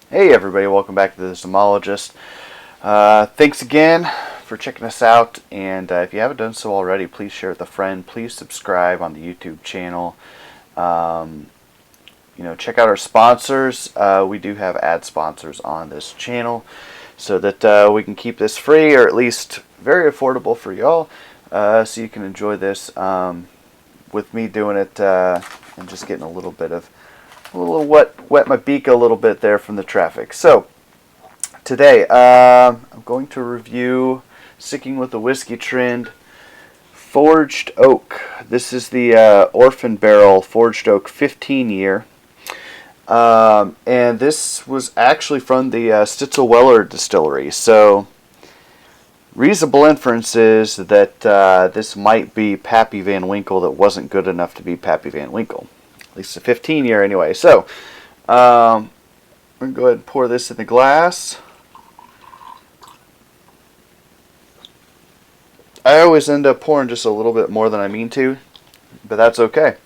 Hey everybody, welcome back to the Zymologist. Thanks again for checking us out, and if you haven't done so already, please share with a friend. Please subscribe on the YouTube channel. Check out our sponsors. We do have ad sponsors on this channel, so that we can keep this free, or at least very affordable for y'all, so you can enjoy this with me doing it and just getting a little wet my beak a little bit there from the traffic. So today I'm going to review, sticking with the whiskey trend, Forged Oak. This is the Orphan Barrel Forged Oak 15 year. And this was actually from the Stitzel-Weller distillery. So reasonable inference is that this might be Pappy Van Winkle that wasn't good enough to be Pappy Van Winkle. At least a 15 year anyway. So we're going to go ahead and pour this in the glass. I always end up pouring just a little bit more than I mean to, but that's okay.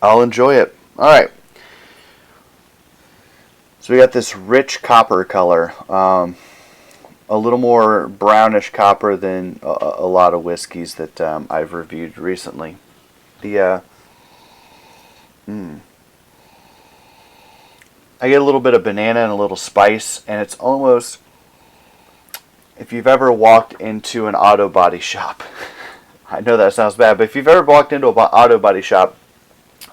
I'll enjoy it. Alright. So we got this rich copper color. A little more brownish copper than a lot of whiskeys that I've reviewed recently. I get a little bit of banana and a little spice, and it's almost, if you've ever walked into an auto body shop, I know that sounds bad, but if you've ever walked into an auto body shop,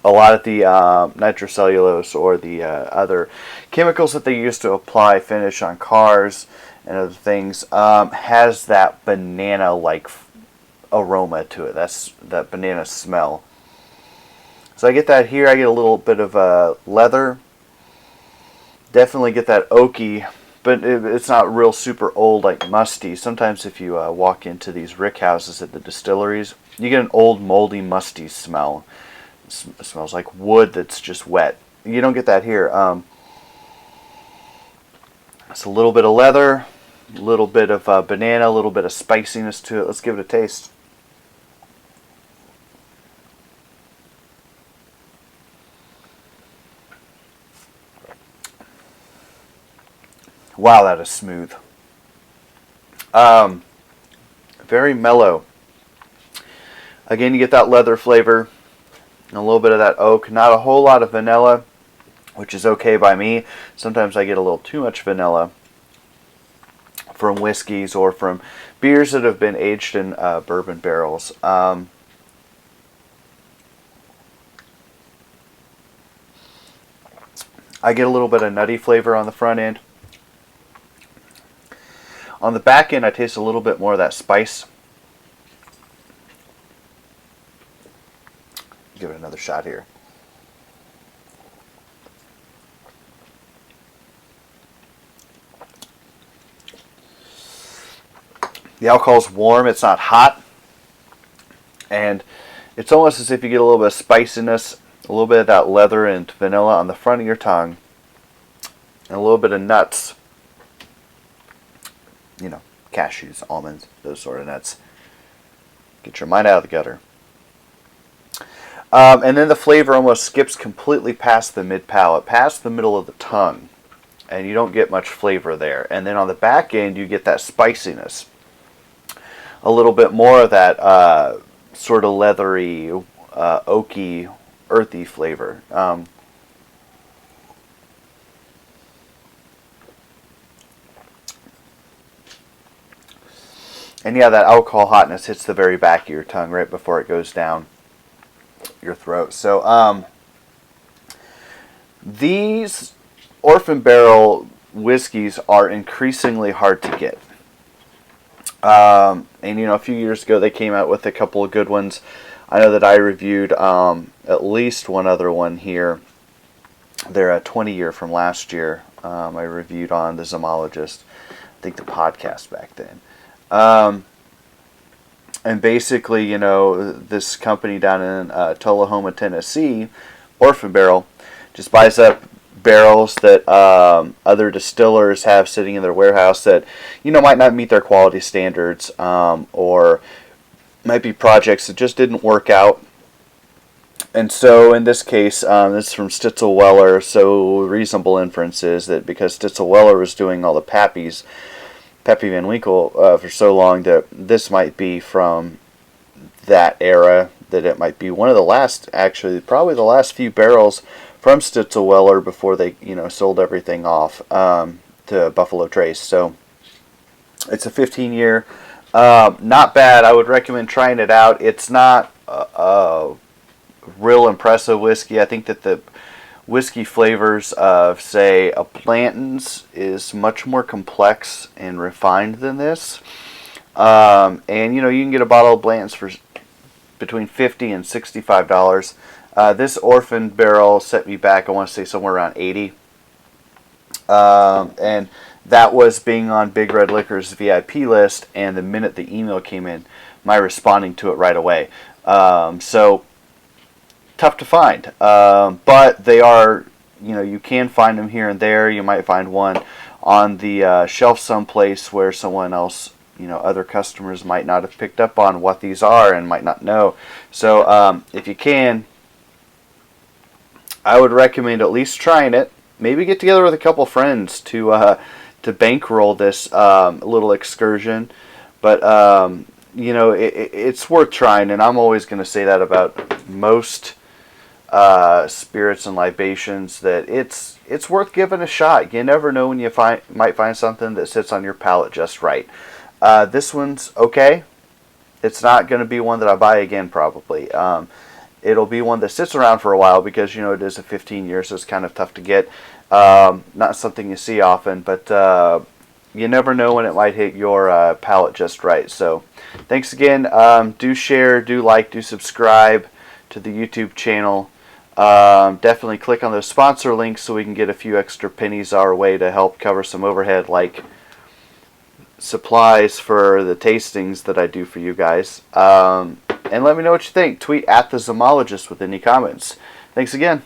a lot of the nitrocellulose or the other chemicals that they use to apply finish on cars and other things has that banana-like aroma to it. That's that banana smell. So I get that here. I get a little bit of leather. Definitely get that oaky, but it's not real super old, like musty. Sometimes if you walk into these rick houses at the distilleries, you get an old, moldy, musty smell. It smells like wood that's just wet. You don't get that here. It's a little bit of leather, a little bit of banana, a little bit of spiciness to it. Let's give it a taste. Wow, that is smooth. Very mellow. Again, you get that leather flavor, and a little bit of that oak. Not a whole lot of vanilla, which is okay by me. Sometimes I get a little too much vanilla from whiskeys or from beers that have been aged in bourbon barrels. I get a little bit of nutty flavor on the front end. On the back end, I taste a little bit more of that spice. Give it another shot here. The alcohol's warm, it's not hot. And it's almost as if you get a little bit of spiciness, a little bit of that leather and vanilla on the front of your tongue, and a little bit of nuts. You know, cashews, almonds, those sort of nuts. Get your mind out of the gutter. And then the flavor almost skips completely past the mid-palate, past the middle of the tongue. And you don't get much flavor there. And then on the back end, you get that spiciness. A little bit more of that sort of leathery, oaky, earthy flavor. And yeah, that alcohol hotness hits the very back of your tongue right before it goes down your throat. So these Orphan Barrel whiskeys are increasingly hard to get. And a few years ago they came out with a couple of good ones. I know that I reviewed at least one other one here. They're a 20 year from last year. I reviewed on the Zymologist, I think the podcast back then. And basically, this company down in Tullahoma, Tennessee, Orphan Barrel, just buys up barrels that other distillers have sitting in their warehouse that, might not meet their quality standards, or might be projects that just didn't work out. And so in this case, this is from Stitzel-Weller, so reasonable inference is that because Stitzel-Weller was doing all the Pappy Van Winkle for so long, that this might be from that era, that it might be one of the last, actually, probably the last few barrels from Stitzel-Weller before they, sold everything off to Buffalo Trace. So it's a 15-year. Not bad. I would recommend trying it out. It's not a real impressive whiskey. I think that the whiskey flavors of, say, a Blanton's is much more complex and refined than this. And you can get a bottle of Blanton's for between $50 and $65. This Orphan barrel set me back, I want to say, somewhere around $80. And that was being on Big Red Liquor's VIP list, and the minute the email came in, my responding to it right away. So tough to find, but they are, you can find them here and there. You might find one on the shelf someplace where someone else, other customers might not have picked up on what these are and might not know. So if you can, I would recommend at least trying it. Maybe get together with a couple friends to bankroll this little excursion. But it's worth trying, and I'm always going to say that about most spirits and libations, that it's worth giving a shot. You never know when you might find something that sits on your palate just right. This one's okay. It's not going to be one that I buy again, probably. It'll be one that sits around for a while because, it is a 15 years, so it's kind of tough to get. Not something you see often, but you never know when it might hit your palate just right. So thanks again. Do share, do like, do subscribe to the YouTube channel. Definitely click on those sponsor links so we can get a few extra pennies our way to help cover some overhead, like supplies for the tastings that I do for you guys. And let me know what you think. Tweet at the Zymologist with any comments. Thanks again.